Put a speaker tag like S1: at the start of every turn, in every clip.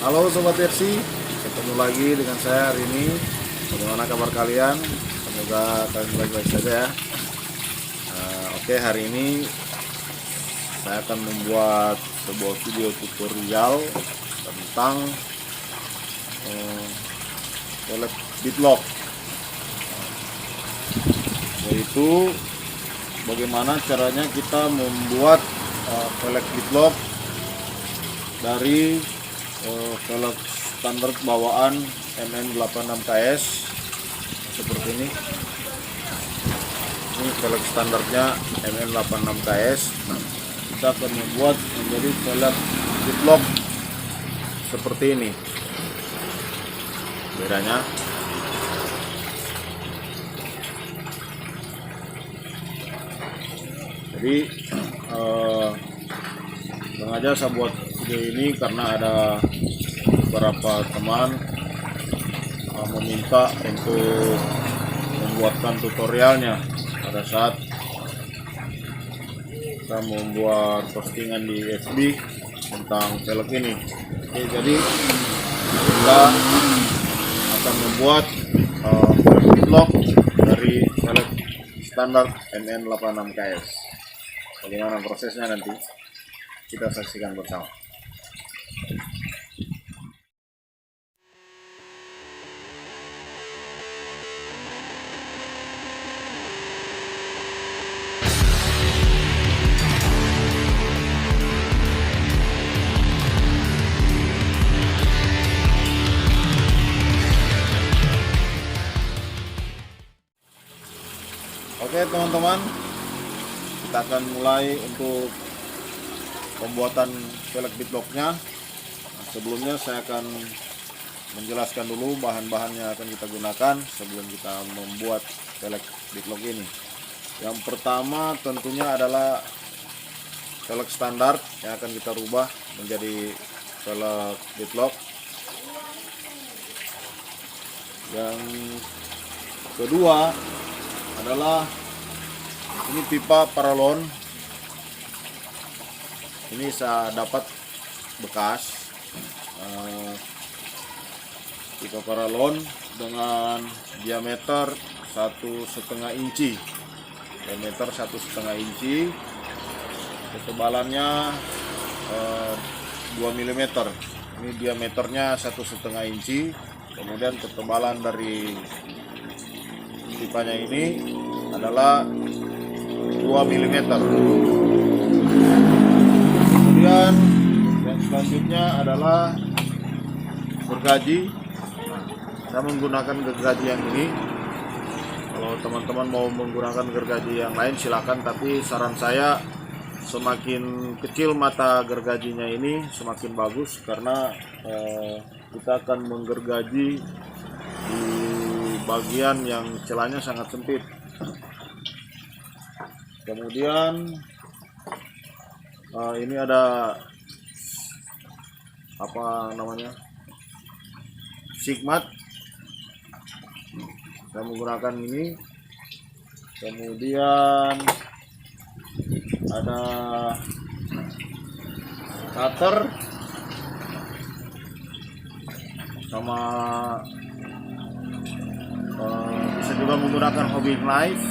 S1: Halo Sobat Versi, ketemu lagi dengan saya hari ini. Bagaimana kabar kalian? Semoga kalian baik-baik saja ya. Oke, hari ini saya akan membuat sebuah video tutorial tentang velg beadlock, yaitu bagaimana caranya kita membuat velg beadlock dari velg standar bawaan MN86KS seperti ini. Ini velg standarnya MN86KS. Kita akan membuat menjadi velg beadlock seperti ini. Bedanya jadi sengaja saya buat video ini karena ada beberapa teman meminta untuk membuatkan tutorialnya pada saat kita membuat postingan di FB tentang velg ini. Oke, jadi kita akan membuat velg beadlock dari velg standar MN86KS. Bagaimana prosesnya nanti kita saksikan bersama. Oke teman-teman, kita akan mulai untuk pembuatan velg beadlocknya. Sebelumnya saya akan menjelaskan dulu bahan-bahan yang akan kita gunakan sebelum kita membuat velg beadlock ini. Yang pertama tentunya adalah velg standar yang akan kita rubah menjadi velg beadlock. Yang kedua adalah ini pipa paralon. Ini saya dapat bekas pipa paralon dengan diameter 1,5 inci, ketebalannya 2 mm. Ini diameternya 1,5 inci, kemudian ketebalan dari pipanya ini adalah 2 mm. Kemudian yang selanjutnya adalah gergaji. Saya menggunakan gergaji yang ini. Kalau teman-teman mau menggunakan gergaji yang lain silakan, tapi saran saya semakin kecil mata gergajinya ini semakin bagus, karena kita akan menggergaji di bagian yang celahnya sangat sempit. Kemudian ini ada sigmat. Saya menggunakan ini. Kemudian ada cutter sama bisa juga menggunakan hobby knife,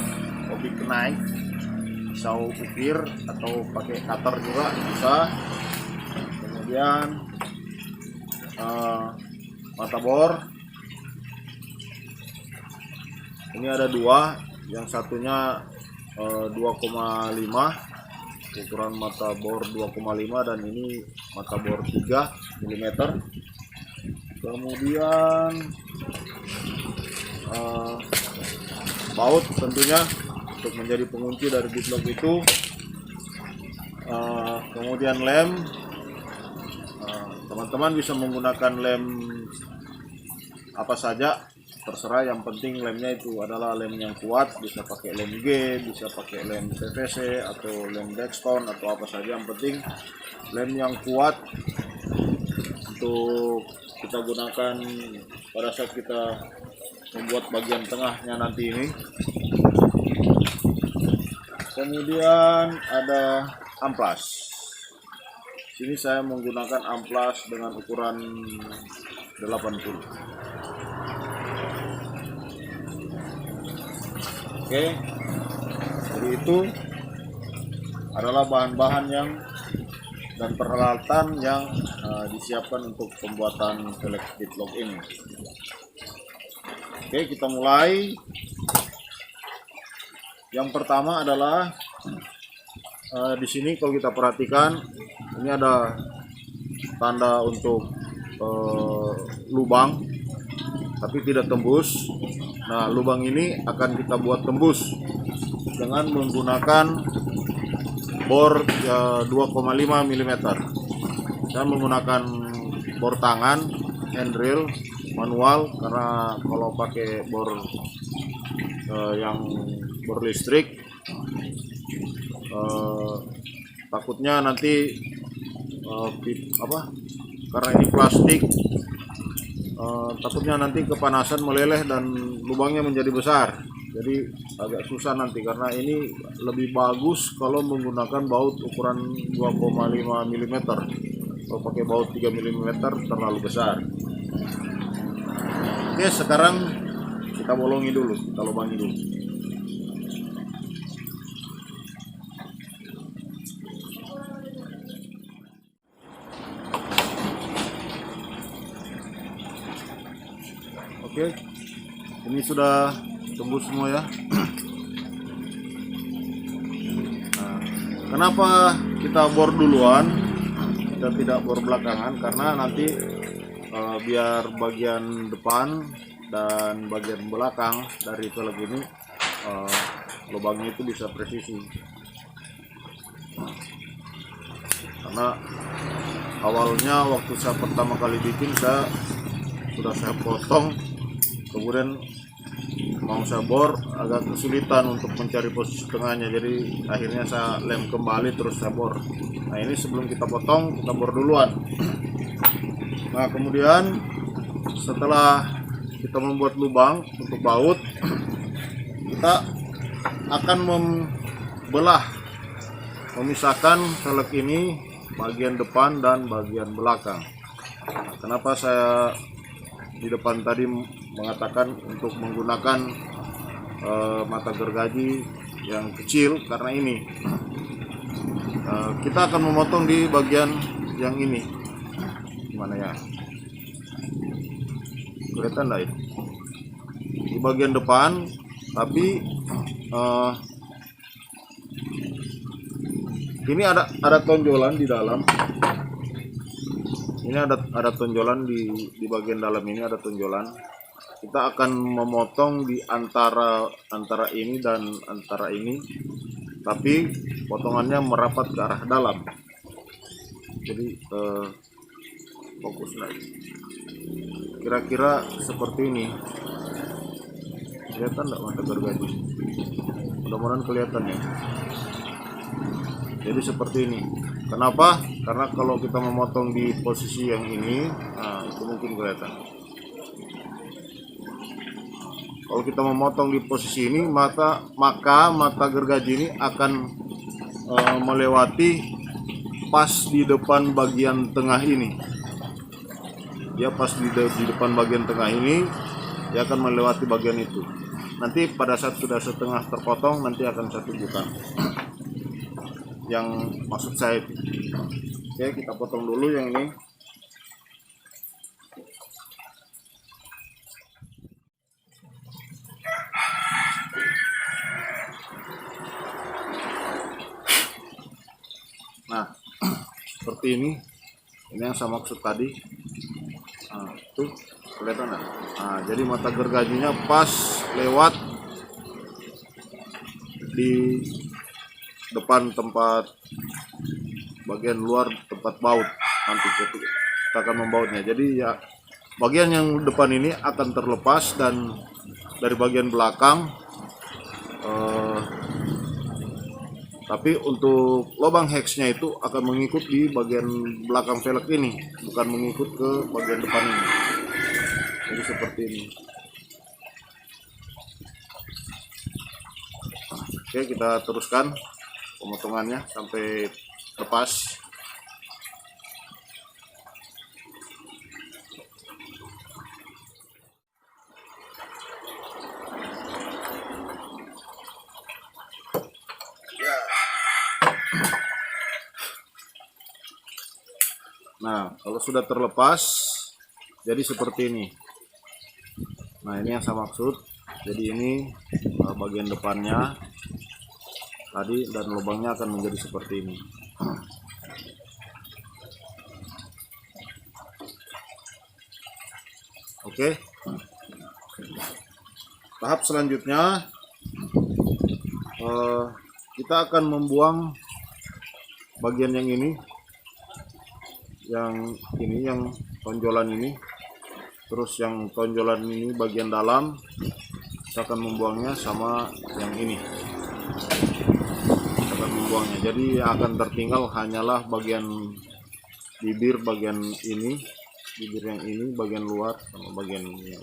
S1: pisau ukir, atau pakai cutter juga bisa. Kemudian mata bor. Ini ada dua, yang satunya 2,5, ukuran mata bor 2,5, dan ini mata bor 3 mm. Kemudian baut tentunya untuk menjadi pengunci dari beadlock itu. Kemudian lem. Teman-teman bisa menggunakan lem apa saja, terserah, yang penting lemnya itu adalah lem yang kuat. Bisa pakai lem G, bisa pakai lem PVC atau lem Dextone atau apa saja, yang penting lem yang kuat untuk kita gunakan pada saat kita membuat bagian tengahnya nanti ini. Kemudian ada amplas. Sini saya menggunakan amplas dengan ukuran 80. Oke, jadi itu adalah bahan-bahan yang dan peralatan yang disiapkan untuk pembuatan velg deadlock ini. Oke, kita mulai. Yang pertama adalah di sini kalau kita perhatikan ini ada tanda untuk lubang tapi tidak tembus. Nah, lubang ini akan kita buat tembus dengan menggunakan bor 2,5 mm dan menggunakan bor tangan handrail manual, karena kalau pakai bor yang bor listrik takutnya nanti karena ini plastik, takutnya nanti kepanasan meleleh dan lubangnya menjadi besar, jadi agak susah nanti, karena ini lebih bagus kalau menggunakan baut ukuran 2,5 mm. Kalau pakai baut 3 mm terlalu besar. Oke, sekarang kita bolongi dulu, kita lubangi dulu. Oke, ini sudah tembus semua ya. Nah, kenapa kita bor duluan, kita tidak bor belakangan? Karena nanti biar bagian depan dan bagian belakang dari velg ini lubangnya itu bisa presisi. Karena awalnya waktu saya pertama kali bikin, saya potong, kemudian mau saya bor agak kesulitan untuk mencari posisi tengahnya, jadi akhirnya saya lem kembali terus saya bor. Nah, ini sebelum kita potong, kita bor duluan. Nah, kemudian setelah kita membuat lubang untuk baut, kita akan memisahkan velg ini bagian depan dan bagian belakang. Nah, kenapa saya di depan tadi mengatakan untuk menggunakan mata gergaji yang kecil? Karena ini kita akan memotong di bagian yang ini. Gimana ya, kelihatan enggak itu? Di bagian depan, tapi ini ada tonjolan di dalam. Ini ada tonjolan di bagian dalam ini, ada tonjolan. Kita akan memotong di antara ini dan antara ini, tapi potongannya merapat ke arah dalam. Jadi fokus lagi. Kira-kira seperti ini. Kelihatan enggak mata gergaji? Mudah-mudahan kelihatan ya. Jadi seperti ini. Kenapa? Karena kalau kita memotong di posisi yang ini, nah itu mungkin kelihatan. Kalau kita memotong di posisi ini, maka mata gergaji ini akan melewati pas di depan bagian tengah ini. Dia pas di depan bagian tengah ini, dia akan melewati bagian itu. Nanti pada saat sudah setengah terpotong, nanti akan saya tunjukkan yang maksud saya itu. Oke, kita potong dulu yang ini. Nah, seperti ini yang saya maksud tadi. Nah, tuh kelihatan nggak? Nah, jadi mata gergajinya pas lewat di depan tempat bagian luar tempat baut. Nanti kita akan membautnya. Jadi ya bagian yang depan ini akan terlepas, dan dari bagian belakang tapi untuk lubang heksnya itu akan mengikut di bagian belakang velg ini, bukan mengikut ke bagian depan ini. Jadi seperti ini. Oke, kita teruskan pemotongannya sampai lepas. Nah, kalau sudah terlepas jadi seperti ini. Nah, ini yang saya maksud. Jadi ini bagian depannya tadi, dan lubangnya akan menjadi seperti ini. Oke. Tahap selanjutnya kita akan membuang bagian yang ini, yang tonjolan ini, terus yang tonjolan ini bagian dalam kita akan membuangnya, sama yang ini kita akan membuangnya. Jadi yang akan tertinggal hanyalah bagian bibir, bagian ini, bibir yang ini, bagian luar sama bagian ini.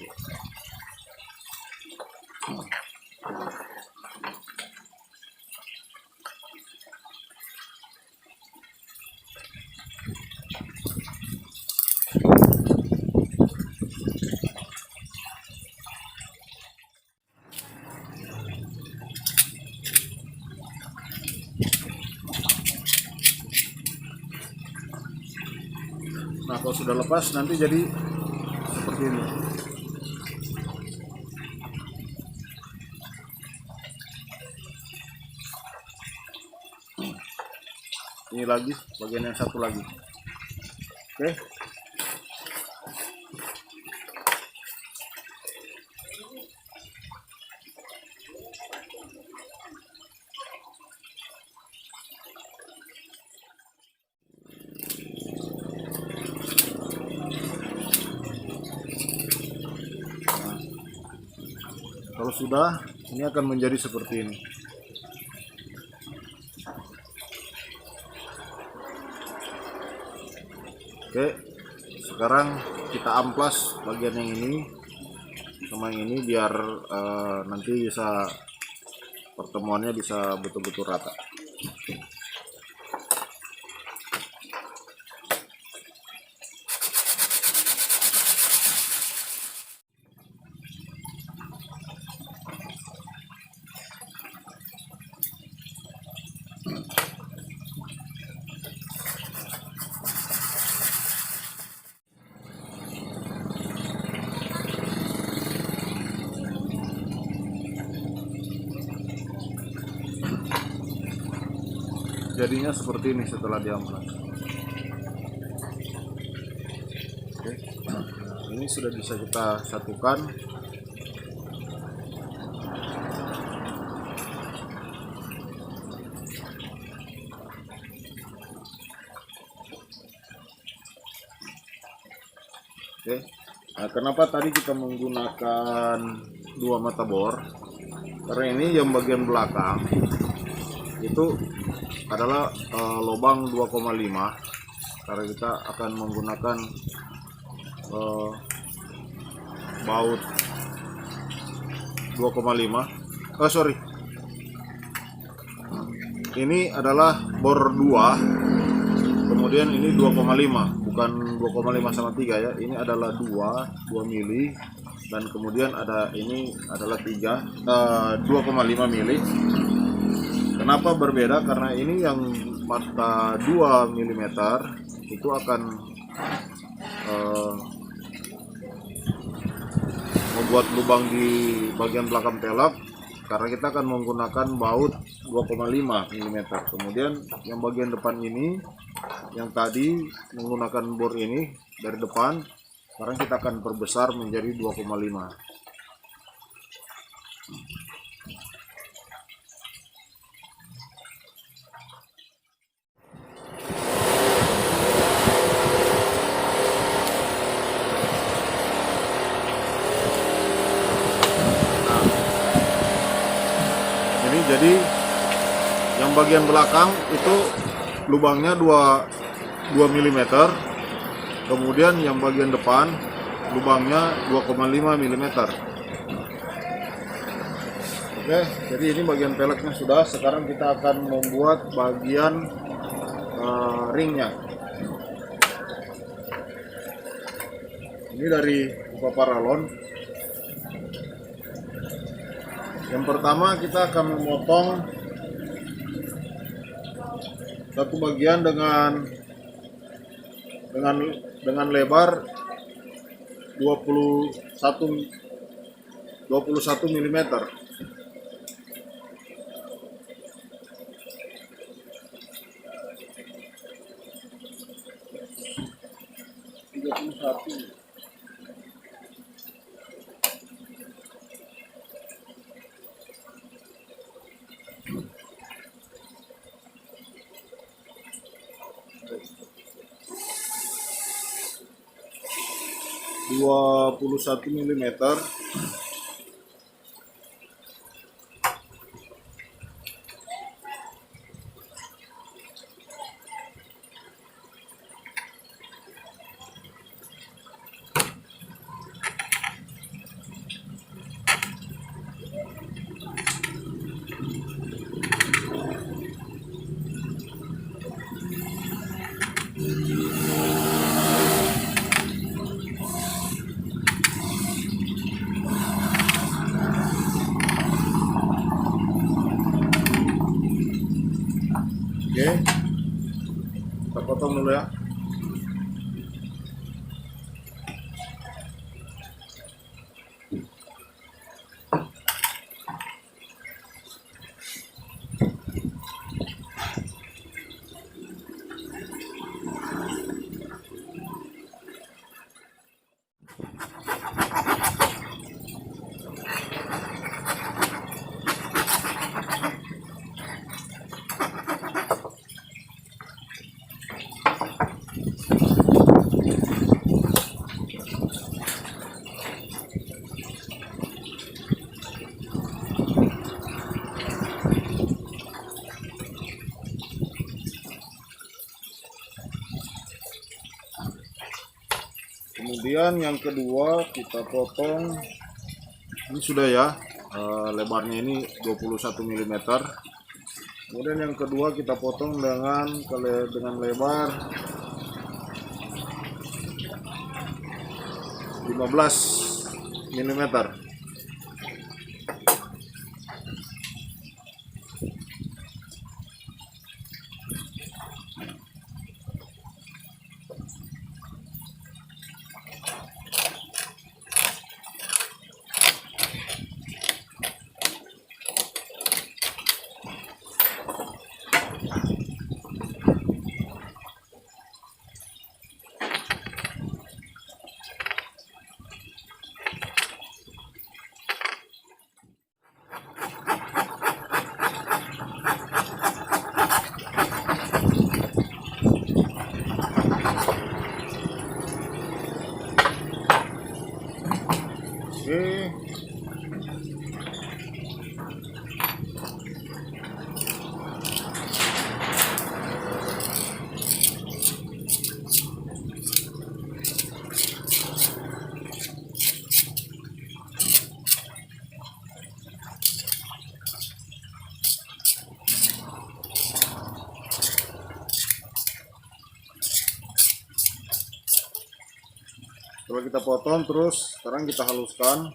S1: Nah, kalau sudah lepas nanti jadi seperti ini. Ini lagi bagian yang satu lagi. Oke. Kalau sudah, ini akan menjadi seperti ini. Oke, sekarang kita amplas bagian yang ini sama yang ini biar nanti bisa pertemuannya bisa betul-betul rata. Jadinya seperti ini setelah diamplas. Oke, ini sudah bisa kita satukan. Oke, nah, kenapa tadi kita menggunakan 2 mata bor? Karena ini yang bagian belakang itu adalah lubang 2,5, karena kita akan menggunakan baut 2,5. Sorry, ini adalah bor 2, kemudian ini 2,5, bukan 2,5 sama 3 ya. Ini adalah 2 mili, dan kemudian ada ini adalah 2,5 mili. Kenapa berbeda? Karena ini yang mata 2 mm itu akan membuat lubang di bagian belakang pelek, karena kita akan menggunakan baut 2,5 mm. Kemudian yang bagian depan ini, yang tadi menggunakan bor ini dari depan, sekarang kita akan perbesar menjadi 2,5. Jadi yang bagian belakang itu lubangnya 2 mm, kemudian yang bagian depan lubangnya 2,5 mm. Oke, jadi ini bagian peleknya sudah. Sekarang kita akan membuat bagian ringnya. Ini dari pipa paralon. Yang pertama kita akan memotong satu bagian dengan dengan lebar 21 mm. Dua puluh satu milimeter. Oke, kita potong dulu ya. Kemudian yang kedua kita potong, ini sudah ya, lebarnya ini 21 mm. Kemudian yang kedua kita potong dengan lebar 15 mm. Oke. Setelah kita potong, terus sekarang kita haluskan.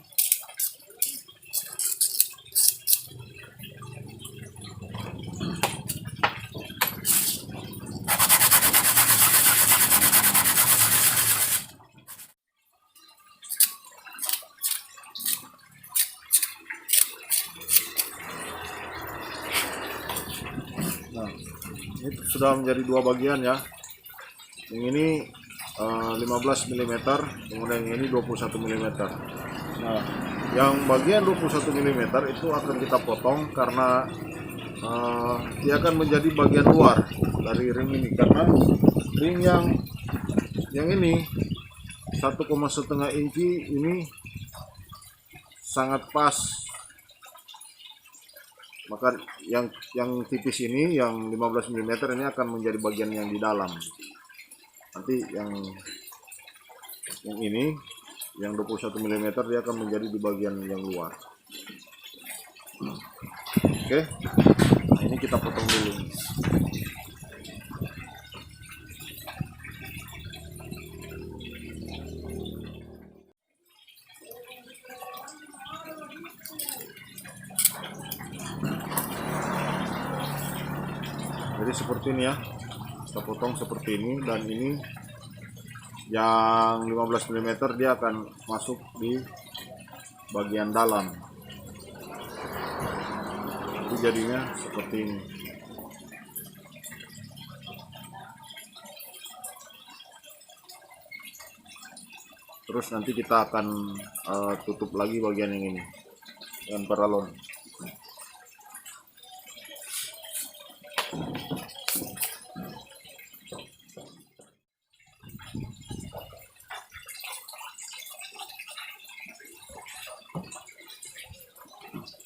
S1: Nah, ini sudah menjadi dua bagian ya. Yang ini 15 mm, kemudian yang ini 21 mm. Nah, yang bagian 21 mm itu akan kita potong karena dia akan menjadi bagian luar dari ring ini, karena ring yang ini 1,5 inci ini sangat pas. Maka yang tipis ini, yang 15 mm ini akan menjadi bagian yang di dalam. Nanti yang ini, yang 21 mm dia akan menjadi di bagian yang luar. Oke, nah ini kita potong dulu. Jadi seperti ini ya, kita potong seperti ini, dan ini Yang 15 mm dia akan masuk di bagian dalam. Itu jadinya seperti ini. Terus nanti kita akan tutup lagi bagian yang ini dengan paralon.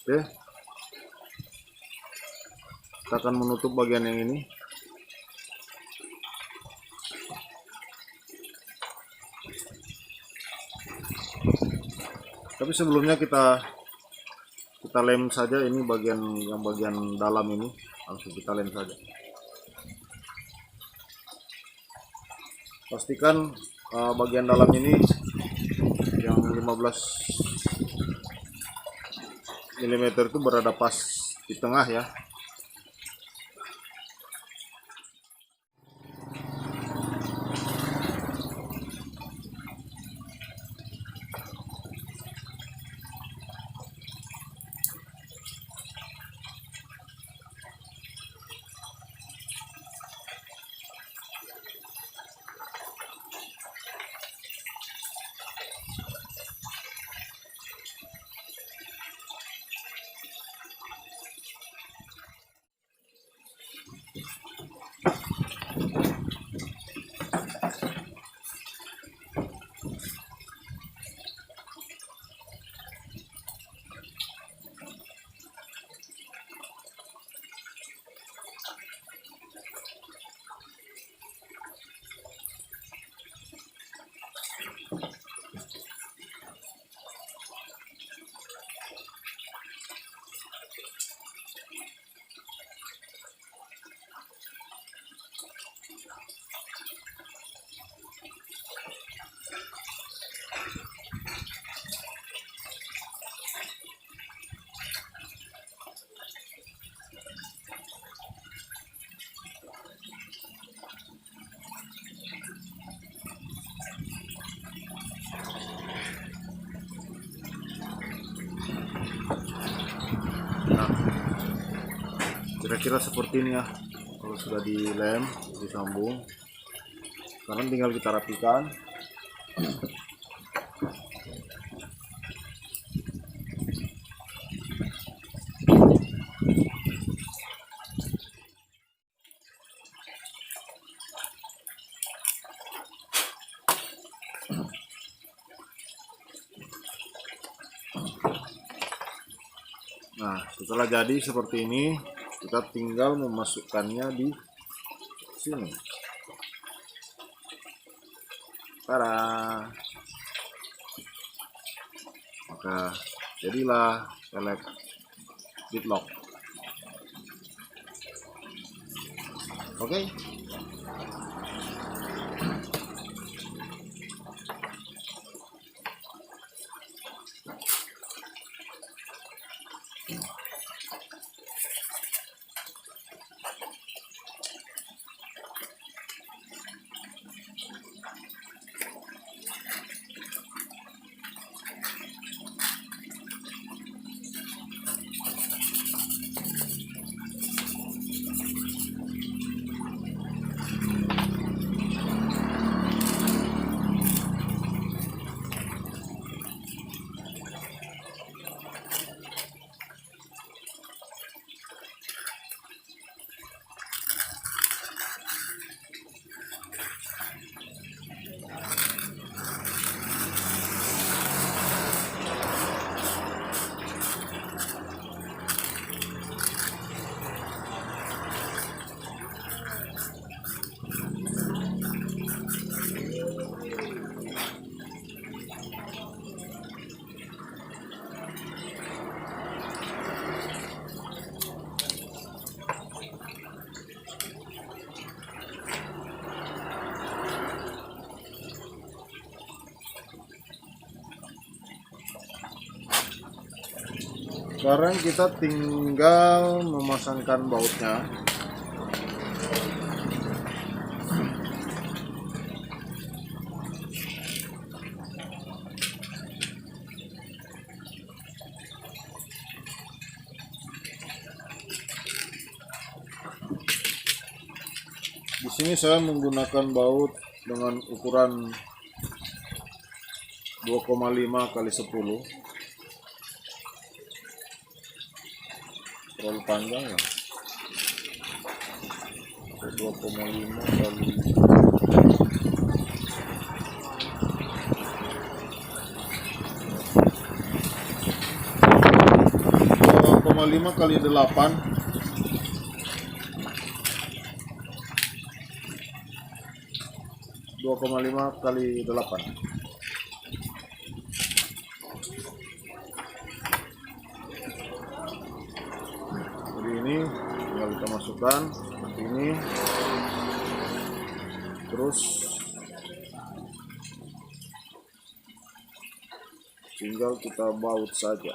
S1: Oke, kita akan menutup bagian yang ini. Tapi sebelumnya kita lem saja ini bagian dalam ini, langsung kita lem saja. Pastikan bagian dalam ini yang 15 mm itu berada pas di tengah ya. Nah, kira-kira seperti ini ya. Kalau sudah dilem, disambung, sekarang tinggal kita rapikan. Nah, setelah jadi seperti ini, kita tinggal memasukkannya di sini. Tada! Maka jadilah pelek beadlock. Oke. Sekarang kita tinggal memasangkan bautnya. sini saya menggunakan baut dengan ukuran 2,5 kali 10. Terlalu panjang ya. 2,5 kali 2,5 kali 8. 2,5 kali 8. Jadi ini tinggal kita masukkan seperti ini, terus tinggal kita baut saja.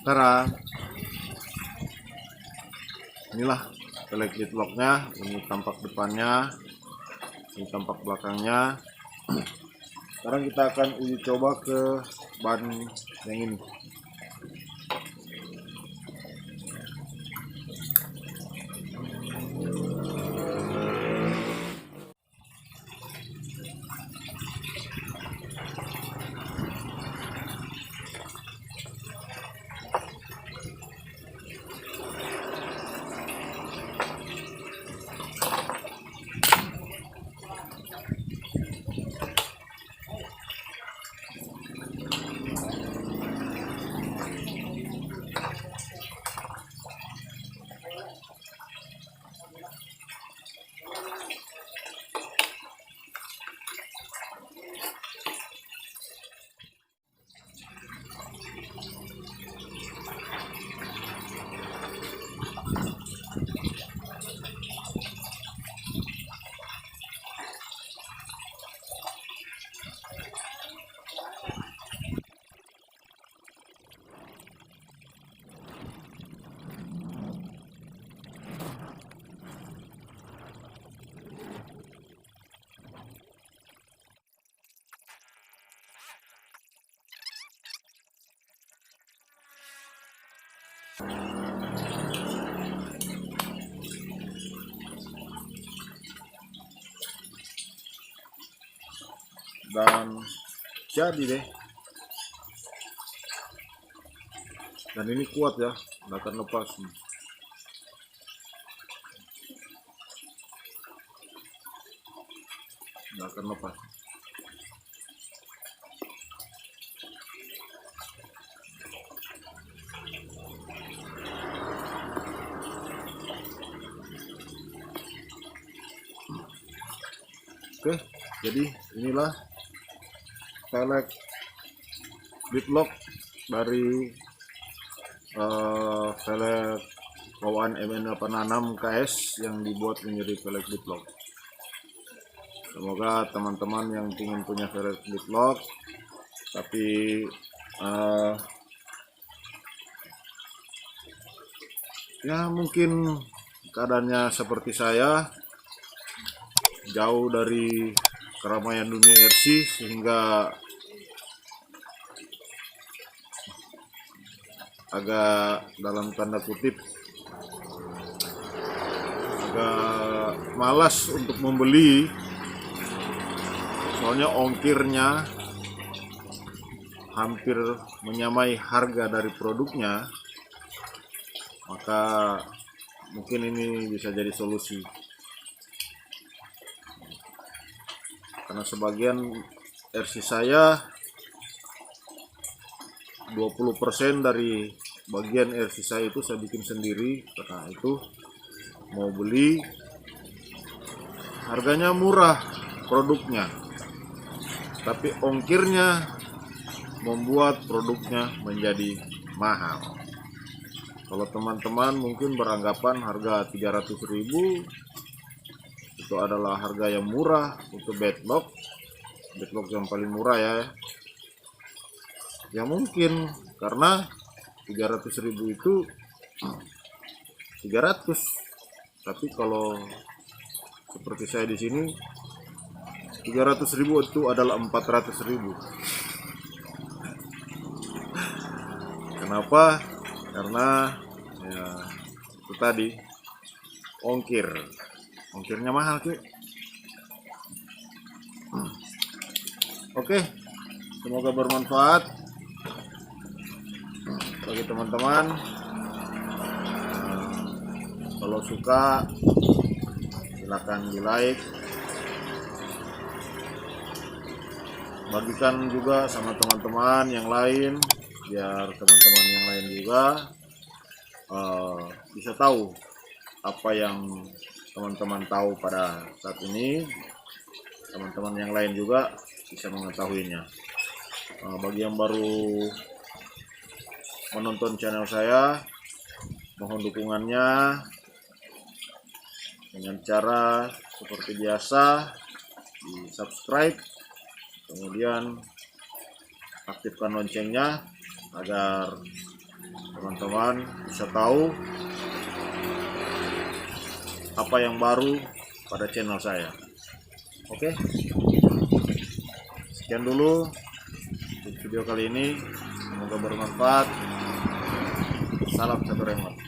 S1: Tara, inilah velg locknya. Ini tampak depannya, ini tampak belakangnya. Sekarang kita akan uji coba ke ban yang ini. Dan jadi deh, dan ini kuat ya, nggak akan lepas nih. Nggak akan lepas. Oke, jadi inilah velg Bitlock dari velg bawaan MN86 KS yang dibuat menjadi velg Bitlock. Semoga teman-teman yang ingin punya velg Bitlock tapi ya mungkin keadaannya seperti saya, jauh dari keramaian dunia RC, sehingga agak dalam tanda kutip agak malas untuk membeli, soalnya ongkirnya hampir menyamai harga dari produknya. Maka mungkin ini bisa jadi solusi, karena sebagian RC saya 20% dari bagian RC saya itu saya bikin sendiri. Karena itu mau beli, harganya murah produknya, tapi ongkirnya membuat produknya menjadi mahal. Kalau teman-teman mungkin beranggapan harga 300.000 itu adalah harga yang murah untuk Bitlock, deadlock yang paling murah ya. Ya mungkin karena 300.000 itu 300, tapi kalau seperti saya di sini 300.000 itu adalah 400.000. Kenapa? Karena ya itu tadi ongkirnya mahal cuy. Oke, semoga bermanfaat bagi teman-teman. Kalau suka silakan di like, bagikan juga sama teman-teman yang lain biar teman-teman yang lain juga bisa tahu apa yang teman-teman tahu pada saat ini. Teman-teman yang lain juga bisa mengetahuinya. Bagi yang baru menonton channel saya, mohon dukungannya dengan cara seperti biasa di subscribe, kemudian aktifkan loncengnya agar teman-teman bisa tahu apa yang baru pada channel saya. Oke, sekian dulu video kali ini, semoga bermanfaat. Salam satu remote.